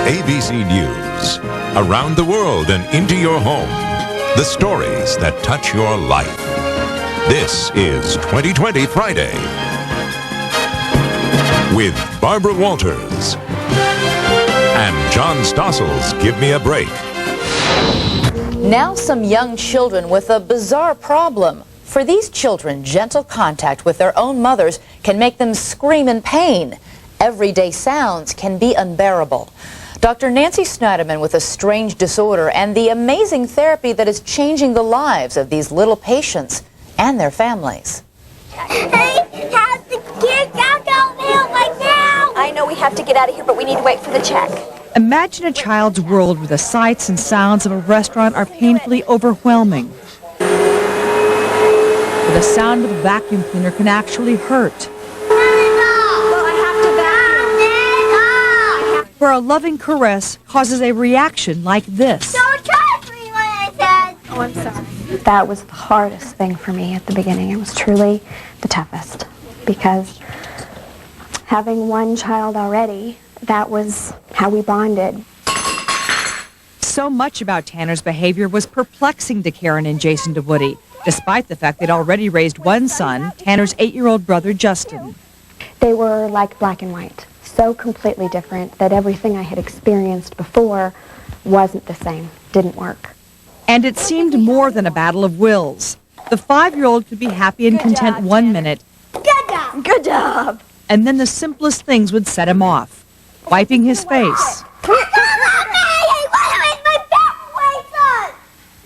ABC News. Around the world and into your home. The stories that touch your life. This is 2020 Friday with Barbara Walters and John Stossel's Give Me a Break. Now some young children with a bizarre problem. For these children, gentle contact with their own mothers can make them scream in pain. Everyday sounds can be unbearable. Dr. Nancy Snyderman with a strange disorder and the amazing therapy that is changing the lives of these little patients and their families. Hey, how's the kids out there right now? I know we have to get out of here, but we need to wait for the check. Imagine a child's world where the sights and sounds of a restaurant are painfully overwhelming. Where the sound of a vacuum cleaner can actually hurt. Where a loving caress causes a reaction like this. Don't touch me when I said. Oh, I'm sorry. That was the hardest thing for me at the beginning. It was truly the toughest because having one child already, that was how we bonded. So much about Tanner's behavior was perplexing to Karen and Jason DeWoody, despite the fact they'd already raised one son, Tanner's 8-year-old brother, Justin. They were like black and white, so completely different that everything I had experienced before wasn't the same, didn't work. And it seemed more than a battle of wills. The 5-year-old could be happy and content 1 minute. Good job. Good job! And then the simplest things would set him off. Wiping his face,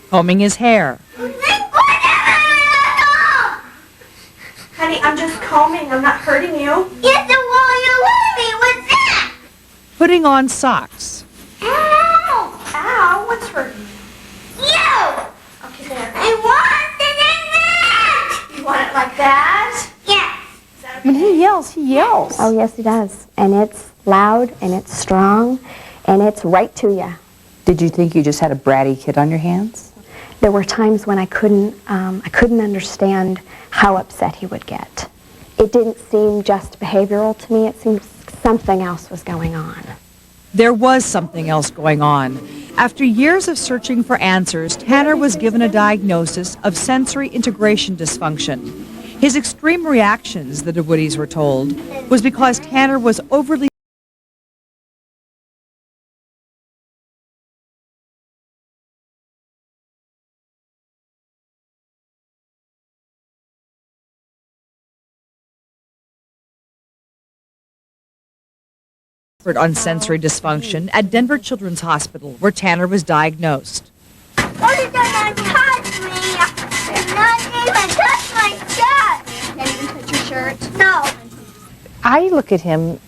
combing his hair, Honey, I'm just combing. I'm not hurting you. Yes, the wall you're wearing. What's that? putting on socks. Ow! Ow, what's hurting? You! Okay, there. I want it in that! You want it like that? Yes. When he yells, he yells. Oh, yes, he does. And it's loud, and it's strong, and it's right to you. Did you think you just had a bratty kid on your hands? There were times when I couldn't understand how upset he would get. It didn't seem just behavioral to me. It seemed something else was going on. There was something else going on. After years of searching for answers, Tanner was given a diagnosis of sensory integration dysfunction. His extreme reactions, the DeWoodys were told, was because Tanner was overly on sensory dysfunction at Denver Children's Hospital, where Tanner was diagnosed. Why did not touch me? Did not even touch my shirt. Can't even touch your shirt. No. I look at him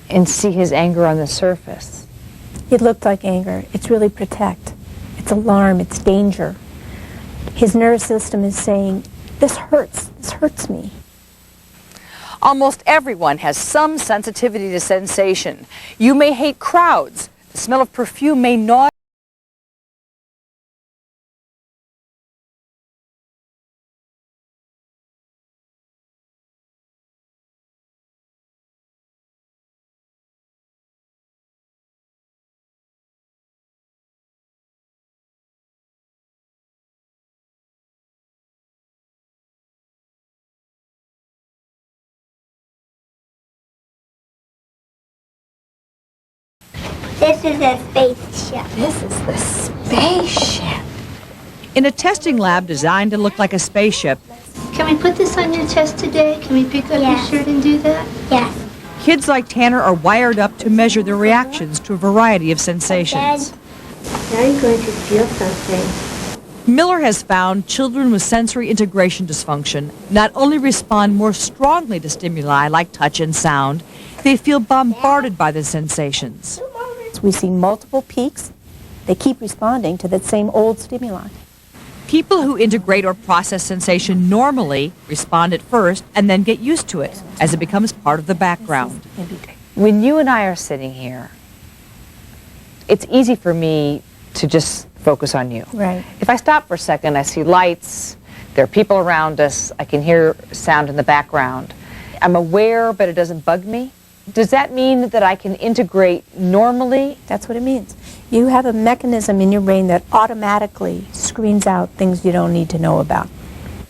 and see his anger on the surface. It looked like anger. It's really protect. It's alarm. It's danger. His nervous system is saying, this hurts. This hurts me. Almost everyone has some sensitivity to sensation. You may hate crowds. The smell of perfume may gnaw. This is a spaceship. This is the spaceship. In a testing lab designed to look like a spaceship, Can we put this on your chest today? Can we pick up Yes. your shirt and do that? Yes. kids like Tanner are wired up to measure their reactions to a variety of sensations. Now you're going to feel something. Miller has found children with sensory integration dysfunction not only respond more strongly to stimuli like touch and sound, they feel bombarded by the sensations. We see multiple peaks. They keep responding to that same old stimuli. People who integrate or process sensation normally respond at first and then get used to it as it becomes part of the background. When you and I are sitting here, it's easy for me to just focus on you. Right. If I stop for a second, I see lights, there are people around us, I can hear sound in the background. I'm aware, but it doesn't bug me. does that mean that I can integrate normally? That's what it means. You have a mechanism in your brain that automatically screens out things you don't need to know about.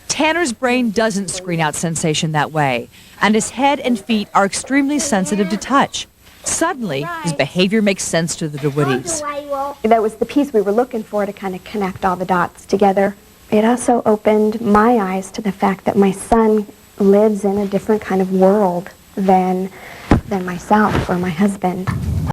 Tanner's brain doesn't screen out sensation that way, and his head and feet are extremely sensitive to touch. Suddenly, his behavior makes sense to the DeWitties. That was the piece we were looking for to kind of connect all the dots together. It also opened my eyes to the fact that my son lives in a different kind of world than myself or my husband.